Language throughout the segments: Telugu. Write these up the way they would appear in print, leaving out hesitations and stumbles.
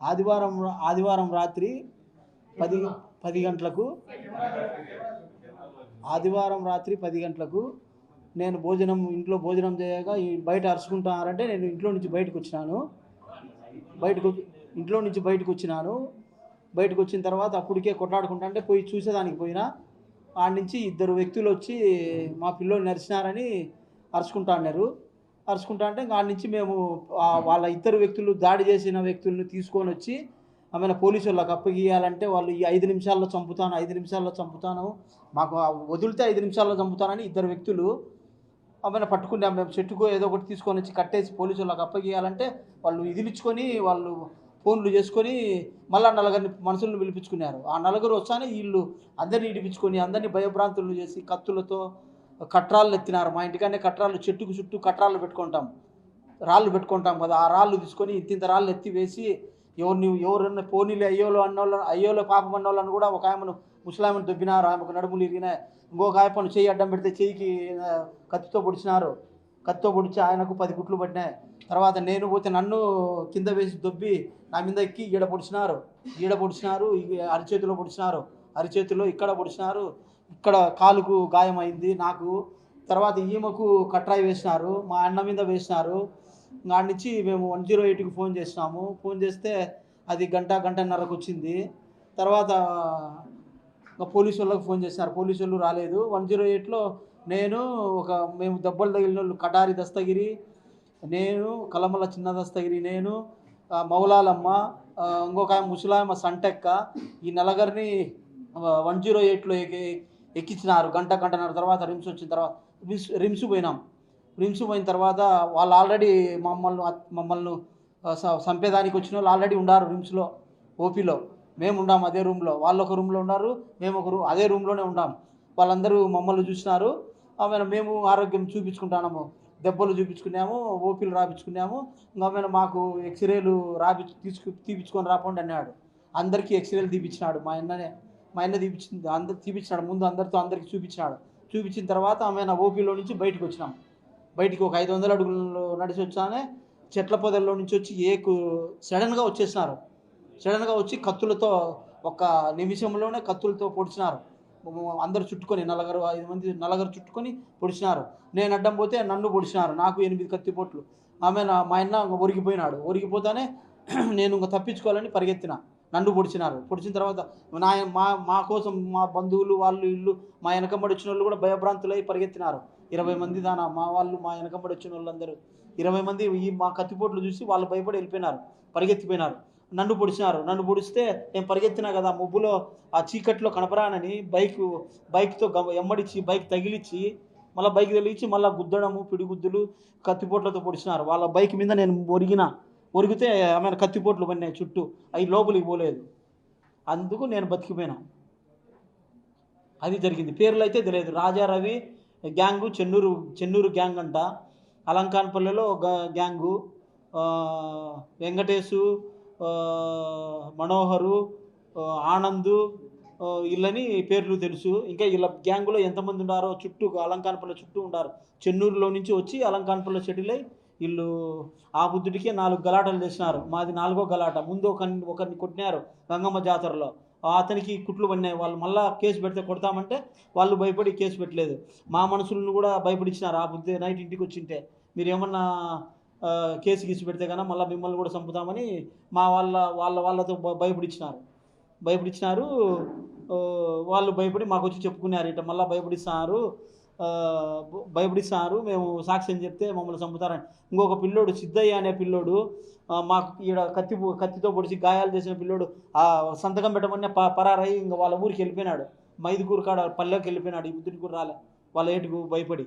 ఆదివారం ఆదివారం రాత్రి 10 గంటలకు ఆదివారం రాత్రి 10 గంటలకు నేను ఇంట్లో భోజనం చేయగా బయట అరుచుకుంటున్నారంటే నేను ఇంట్లో నుంచి బయటకు వచ్చినాను. ఇంట్లో నుంచి బయటకు వచ్చిన తర్వాత అప్పటికే కొట్లాడుకుంటా అంటే పోయి చూసేదానికి పోయినా. ఆడ నుంచి 2 వ్యక్తులు వచ్చి మా పిల్లోని నరిచినారని అరుచుకుంటా అంటే ఆడ నుంచి మేము వాళ్ళ 2 వ్యక్తులు దాడి చేసిన వ్యక్తులను తీసుకొని వచ్చి ఆమెను పోలీసు వాళ్ళకి అప్పగియాలంటే వాళ్ళు ఈ 5 నిమిషాల్లో చంపుతాను మాకు వదిలితే 5 నిమిషాల్లో చంపుతానని 2 వ్యక్తులు ఆమెను పట్టుకుని మేము చెట్టుకు ఏదో ఒకటి తీసుకొని వచ్చి కట్టేసి పోలీసు వాళ్ళకి అప్పగియాలంటే వాళ్ళు ఇదిలించుకొని వాళ్ళు ఫోన్లు చేసుకొని మళ్ళీ 4 మనుషులను పిలిపించుకున్నారు. ఆ 4 వచ్చానే వీళ్ళు అందరినీ ఇడిపించుకొని అందరినీ భయభ్రాంతులను చేసి కత్తులతో కట్రాళ్ళు ఎత్తినారు. మా ఇంటికనే కట్రాళ్ళు చెట్టుకు చుట్టూ కట్రాళ్ళు రాళ్ళు పెట్టుకుంటాం కదా, ఆ రాళ్ళు తీసుకొని ఇంత రాళ్ళు ఎత్తి వేసి ఎవరన్నా పోనీలు అయ్యోలో పాపం అన్నోళ్ళని కూడా ఒక ఆమెను ముసలామెను దొబ్బినారు. ఆమెకు నడుములు ఇరిగినాయి. ఇంకొక ఆయపను చెయ్యి అడ్డం పెడితే చెయ్యికి కత్తితో పొడిచి ఆయనకు 10 కుట్లు పట్టినాయి. తర్వాత నేను పోతే నన్ను కింద వేసి దొబ్బి నా మీద ఎక్కి ఈడ పొడిచినారు, అరిచేతిలో ఇక్కడ పొడిచినారు, ఇక్కడ కాలుకు గాయమైంది నాకు. తర్వాత ఈమెకు కట్రాయి వేసినారు, మా అన్న మీద వేసినారు. ఆడ నుంచి మేము 108కి ఫోన్ చేసినాము. ఫోన్ చేస్తే అది గంటన్నరకు వచ్చింది. తర్వాత పోలీసు వాళ్ళకి ఫోన్ చేసినారు, పోలీసు వాళ్ళు రాలేదు. 108లో మేము దెబ్బలు తగిలిన వాళ్ళు కటారి దస్తగిరి, నేను కలమల చిన్న దస్తగిరి, నేను మౌలాలమ్మ, ఇంకొక ముసలాయమ్మ సంటెక్క, ఈ 4 108లో ఎక్కించినారు. గంటన్నర తర్వాత రిమ్స్ వచ్చిన తర్వాత రిమ్స్ పోయిన తర్వాత వాళ్ళు ఆల్రెడీ మమ్మల్ని చంపేదానికి వచ్చిన వాళ్ళు ఆల్రెడీ ఉన్నారు రిమ్స్లో, ఓపీలో. మేము ఉండాము అదే రూమ్లో, వాళ్ళు ఒక రూమ్లో ఉన్నారు, మేము అదే రూమ్లోనే ఉన్నాం. వాళ్ళందరూ మమ్మల్ని చూసినారు. మేము ఆరోగ్యం చూపించుకుంటున్నాము, దెబ్బలు చూపించుకున్నాము, ఓపీలు రాపించుకున్నాము. ఇంకా మాకు ఎక్స్రేలు తీపించుకొని రాకుండా అన్నాడు. అందరికీ ఎక్స్రేలు తీపించినాడు. మా అన్న తీపించినాడు. ముందు అందరికీ చూపించిన తర్వాత ఓపీలో నుంచి బయటికి ఒక 500 అడుగులు నడిచి వచ్చానే చెట్ల పొదల్లో నుంచి వచ్చి సడన్గా వచ్చి కత్తులతో ఒక నిమిషంలోనే కత్తులతో పొడిచినారు. అందరు చుట్టుకొని 4-5 మంది చుట్టుకొని పొడిచినారు. నేను అడ్డం పోతే నన్ను పొడిచినారు. నాకు 8 కత్తిపోట్లు. మా అన్న ఒరిగిపోతానే నేను ఇంకా తప్పించుకోవాలని పరిగెత్తిన. నన్ను పొడిచిన తర్వాత మా కోసం మా బంధువులు వాళ్ళు ఇల్లు మా వెనకబడి వచ్చిన వాళ్ళు కూడా భయభ్రాంతులై పరిగెత్తినారు. 20 మంది దానా మా వెనకబడి వచ్చిన వాళ్ళందరూ 20 మంది మా కత్తిపోట్లు చూసి వాళ్ళు భయపడి పరిగెత్తిపోయినారు. నన్ను పొడిస్తే నేను పరిగెత్తినా కదా, ముబ్బులో ఆ చీకట్లో కనపరానని బైక్తో ఎమ్మడిచ్చి బైక్ తగిలిచ్చి మళ్ళీ గుద్దడము, పిడిగుద్దులు, కత్తిపోట్లతో పొడిచినారు. వాళ్ళ బైక్ మీద నేను ఒరిగితే కత్తిపోట్లు పడినాయి చుట్టూ, అవి లోపలికి పోలేదు. అందుకు నేను బతికిపోయినా. అది జరిగింది. పేర్లు అయితే తెలియదు. రాజారవి గ్యాంగు, చెన్నూరు గ్యాంగ్ అంట, అలంకాన్పల్లెలో గ్యాంగు, వెంకటేశు, మనోహరు, ఆనందు, వీళ్ళని పేర్లు తెలుసు. ఇంకా వీళ్ళ గ్యాంగులో ఎంతమంది ఉన్నారో చుట్టూ అలంకాన్పల్లె చుట్టూ ఉన్నారు. చెన్నూరులో నుంచి వచ్చి అలంకాన్పల్లె సెటిల్ అయ్యి వీళ్ళు ఆ బుద్ధుడికే 4 గలాటలు చేసినారు. మాది 4వ గలాట. ముందు ఒకరిని కొట్టినారు గంగమ్మ జాతరలో, అతనికి కుట్లు పడినాయి. వాళ్ళు మళ్ళీ కేసు పెడితే కొడతామంటే వాళ్ళు భయపడి కేసు పెట్టలేదు. మా మనుషులను కూడా భయపడిచ్చినారు. ఆ బుద్ధి నైట్ ఇంటికి వచ్చింటే మీరు ఏమన్నా కేసు గీసి పెడితే కన్నా మళ్ళీ మిమ్మల్ని కూడా చంపుతామని మా వాళ్ళతో భయపడిచ్చినారు. వాళ్ళు భయపడి మాకు వచ్చి చెప్పుకున్నారు. ఇట్లా మళ్ళీ భయపడిస్తున్నారు, మేము సాక్ష్యం చెప్తే మమ్మల్ని చంపుతారని. ఇంకొక పిల్లోడు సిద్ధయ్య అనే పిల్లోడు, మాకు ఈడ కత్తితో పొడిచి గాయాలు చేసిన పిల్లోడు సంతకం పెట్టమని పరారై ఇంకా వాళ్ళ ఊరికి వెళ్ళిపోయినాడు. మైదుకూరు కాడ పల్లెకి వెళ్ళిపోయినాడు. ఈ బుద్ధుడికి కూడా రాలే, వాళ్ళ ఏటుకు భయపడి.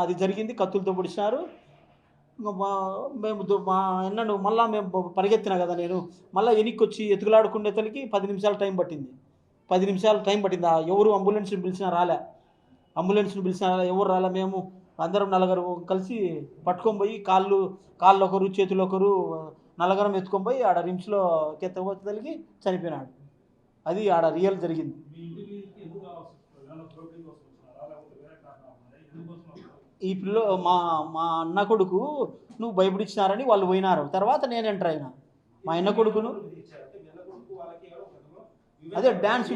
అది జరిగింది. కత్తులతో పొడిచినారు. మా అన్నను మళ్ళీ మేము పరిగెత్తినా కదా, నేను మళ్ళీ వెనక్కి వచ్చి ఎతుకులాడుకునేతలకి 10 నిమిషాలు టైం పట్టింది. ఎవరు అంబులెన్స్ని పిలిచినా ఎవరు రాలే. మేము అందరం 4 కలిసి పట్టుకొని పోయి కాళ్ళు ఒకరు చేతులు ఒకరు 4 ఎత్తుకొని పోయి ఆడ రిమ్స్లో కెత్తపోతలకి చనిపోయినాడు. అది ఆడ రియల్ జరిగింది. ఈ మా అన్న కొడుకు నువ్వు భయపడిచ్చినారని వాళ్ళు పోయినారు. తర్వాత నేను ఎంటర్ అయినా. మా అన్న కొడుకును అదే డ్యాన్స్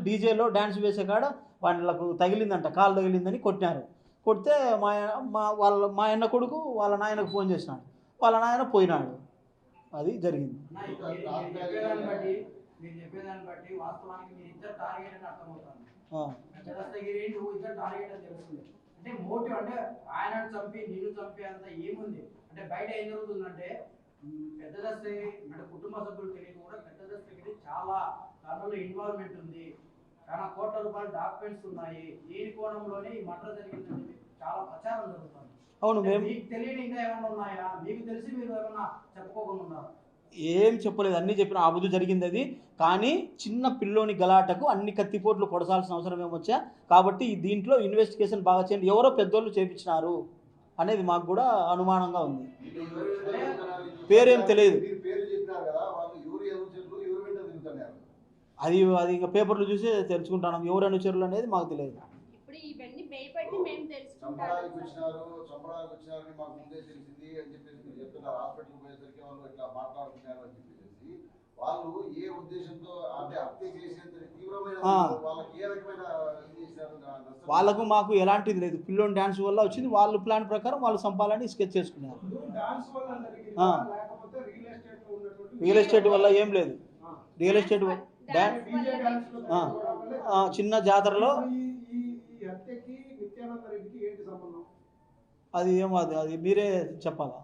డీజేలో డ్యాన్స్ వేసే కాడ వాళ్ళకు తగిలిందంట, కాలు తగిలిందని కొట్టినారు. కొడితే మా అన్న కొడుకు వాళ్ళ నాయనకు ఫోన్ చేసినాడు, వాళ్ళ నాయన పోయినాడు. అది జరిగింది. మీరు చెప్పేదాన్ని బట్టి వాస్తవానికి మీ ఇద్దరు టార్గెట్ అని అర్థమవుతుంది. నువ్వు ఇద్దరు టార్గెట్ అని తెలుస్తుంది. అంటే మోటివ్ అంటే ఆయనను చంపి నిన్ను చంపి అంత ఏముంది అంటే బయట ఏం జరుగుతుందంటే పెద్ద దస్తగిరి అంటే కుటుంబ సభ్యులు తెలియదు కూడా పెద్ద దస్తగిరి చాలా దాంట్లో ఇన్వాల్వ్మెంట్ ఉంది, చాలా కోట్ల రూపాయల డాక్యుమెంట్స్ ఉన్నాయి, ఈ కోణంలోనే ఈ మర్డర్ జరిగిందని చెప్పి చాలా ప్రచారం జరుగుతుంది. అవును, మీకు తెలియని ఇంకా ఏమైనా ఉన్నాయా? మీకు తెలిసి మీరు ఏమైనా చెప్పుకోకుండా ఉన్నారా? ఏం చెప్పలేదు, అన్నీ చెప్పిన అబుదు జరిగింది అది. కానీ చిన్న పిల్లోని గలాటకు అన్ని కత్తిపోట్లు పొడసాల్సిన అవసరం ఏమొచ్చా, కాబట్టి దీంట్లో ఇన్వెస్టిగేషన్ బాగా చేయండి, ఎవరో పెద్దోళ్ళు చేపించినారు అనేది మాకు కూడా అనుమానంగా ఉంది. పేరేం తెలియదు, అది ఇంకా పేపర్లు చూసి తెలుసుకుంటాం ఎవరు అనుచరులు అనేది మాకు తెలియదు. వాళ్ళు ఏ ఉద్దేశంతో అంటే హత్య చేసేంత తీవ్రమైన వాళ్ళకి ఏ రకమైన వాళ్ళకు మాకు ఎలాంటిది లేదు, పిల్లోని డాన్స్ వల్ల వచ్చింది, వాళ్ళు ప్లాన్ ప్రకారం వాళ్ళు సంపాలని స్కెచ్ చేసుకున్నారు. రియల్ ఎస్టేట్ వల్ల ఏం లేదు, రియల్ ఎస్టేట్ చిన్న జాతరలో అది ఏమో అది మీరే చెప్పాలా.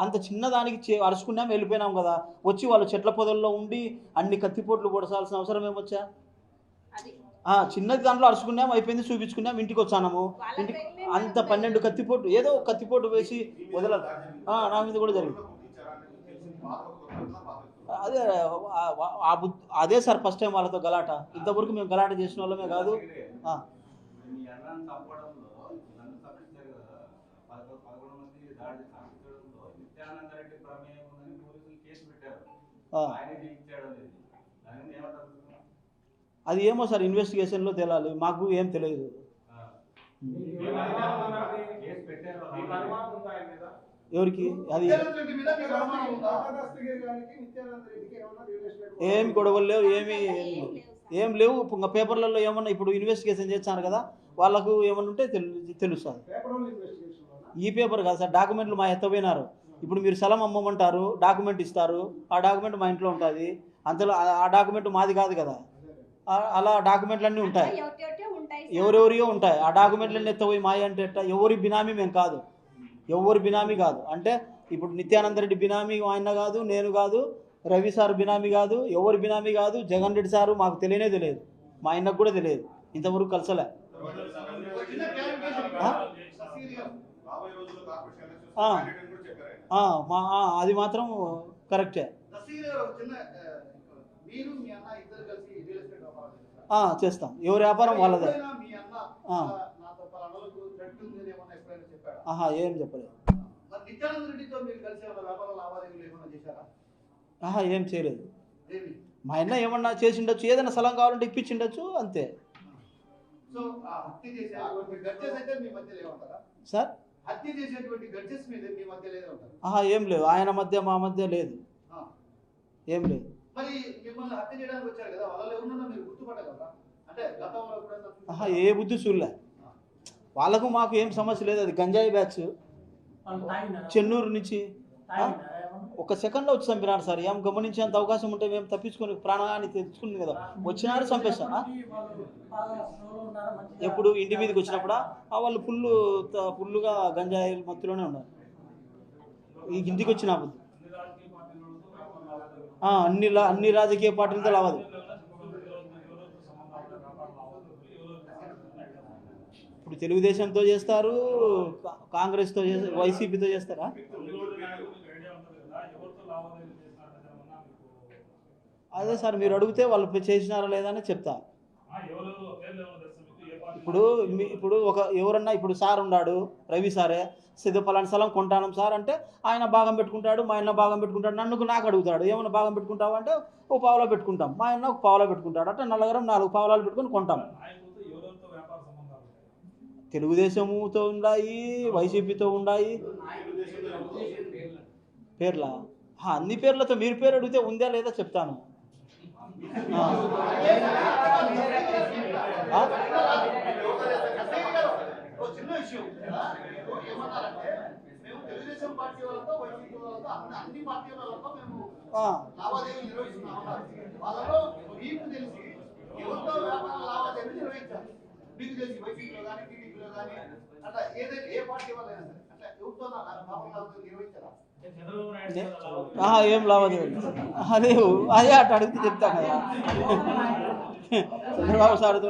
అంత చిన్నదానికి అరుచుకున్నాం వెళ్ళిపోయినాం కదా, వచ్చి వాళ్ళు చెట్ల పొదల్లో ఉండి అన్ని కత్తిపోట్లు పొడసాల్సిన అవసరం ఏమొచ్చా. చిన్నది దాంట్లో అరుచుకున్నాం, అయిపోయింది, చూపించుకున్నాం, ఇంటికి వచ్చాము. ఇంటికి అంత 12 కత్తిపోటు ఏదో కత్తిపోటు వేసి వదలదు. నా మీద కూడా జరిగింది అదే. అదే సార్ ఫస్ట్ టైం వాళ్ళతో గలాట, ఇంతవరకు మేము గలాట చేసిన వాళ్ళమే కాదు. అది ఏమో సార్ ఇన్వెస్టిగేషన్లో తేలాలి, మాకు ఏం తెలియదు. ఎవరికి అది ఏమి గొడవలు లేవు, ఏం లేవు. ఇంకా పేపర్లలో ఏమన్నా ఇప్పుడు ఇన్వెస్టిగేషన్ చేస్తున్నారు కదా, వాళ్ళకు ఏమన్నా ఉంటే తెలుస్తుంది. ఈ పేపర్ కాదు సార్, డాక్యుమెంట్లు మా ఎత్తపోయినారు. ఇప్పుడు మీరు స్థలం అమ్మమంటారు, డాక్యుమెంట్ ఇస్తారు, ఆ డాక్యుమెంట్ మా ఇంట్లో ఉంటుంది, అంతలో ఆ డాక్యుమెంట్ మాది కాదు కదా, అలా డాక్యుమెంట్లు అన్నీ ఉంటాయి, ఎవరెవరియో ఉంటాయి. ఆ డాక్యుమెంట్లన్నీ ఎత్తపోయి మాయ అంటే ఎట్ట? ఎవరి బినామీ మేము కాదు, ఎవరి బినామీ కాదు. అంటే ఇప్పుడు నిత్యానంద రెడ్డి బినామీ ఆయన కాదు, నేను కాదు, రవి సార్ బినామీ కాదు, ఎవరి బినామీ కాదు. జగన్ రెడ్డి సారు మాకు తెలియనే తెలియదు, మా ఆయనకు కూడా తెలియదు, ఇంతవరకు కలిసలే. అది మాత్రం కరెక్టే. చేస్తాం, ఎవరి వ్యాపారం వాళ్ళదే. ఏం చెప్పలేదు, ఏం చేయలేదు. మా ఆయన ఏమన్నా చేసిండొచ్చు, ఏదైనా స్థలం కావాలంటే ఇప్పించిండొచ్చు, అంతే సార్. ఏం లేదు, ఆయన మధ్య మా మధ్య లేదు, ఏం లేదు. ఏ బుద్ధి చూడలే, వాళ్ళకు మాకు ఏం సమస్య లేదు. అది గంజాయి బ్యాచ్ చెన్నూరు నుంచి ఒక సెకండ్లో వచ్చి చంపినారు సార్. ఏం గమనించేంత అవకాశం ఉంటే మేము తప్పించుకొని ప్రాణాన్ని తెచ్చుకుంది కదా, వచ్చినారు చంపేస్తారా. ఎప్పుడు ఇంటి మీదకి వచ్చినప్పుడు వాళ్ళు ఫుల్లుగా గంజాయి మత్తులోనే ఉన్నారు. ఈ ఇంటికి వచ్చినప్పుడు అన్ని రాజకీయ పార్టీలతో లావదు. ఇప్పుడు తెలుగుదేశంతో చేస్తారు, కాంగ్రెస్తో వైసీపీతో చేస్తారా? అదే సార్, మీరు అడిగితే వాళ్ళు చేసినారా లేదా అని చెప్తా. ఇప్పుడు ఎవరన్నా ఇప్పుడు సార్ ఉన్నాడు, రవి సారే, పలానా స్థలం కొంటాను సార్ అంటే ఆయన భాగం పెట్టుకుంటాడు, మా ఆయన భాగం పెట్టుకుంటాడు, నాకు అడుగుతాడు ఏమన్నా భాగం పెట్టుకుంటావు అంటే ఓ పావులో పెట్టుకుంటాం, మా ఆయన ఒక పావులో పెట్టుకుంటాడు, అంటే నలుగురం 4 పావులాలు పెట్టుకొని కొంటాం. తెలుగుదేశంతో ఉన్నాయి, వైసీపీతో ఉన్నాయి. పేర్లా అన్ని పేర్లతో మీరు పేరు అడిగితే ఉందా లేదా చెప్తాను. చిన్న విషయం ఏమన్నారంటే మేము తెలుగుదేశం పార్టీ వాళ్ళతో వైసీపీ వాళ్ళతో అన్ని పార్టీ వాళ్ళతో మేము లావాదేవీలు నిర్వహిస్తున్నామన్నారు. వాళ్ళలో మీకు తెలిసి ఎవరితో వ్యాపార లావాదేవీలు నిర్వహించారు? మీకు తెలిసి వైసీపీలో కానీ టీడీపీలో కానీ అట్లా ఏదైనా ఏ పార్టీ వాళ్ళైనా సరే అట్లా ఎవరితో నిర్వహించారా? ఏం లావాదేవీలు అదే అదే అటు అడిగితే చెప్తాను కదా. చంద్రబాబు సార్తో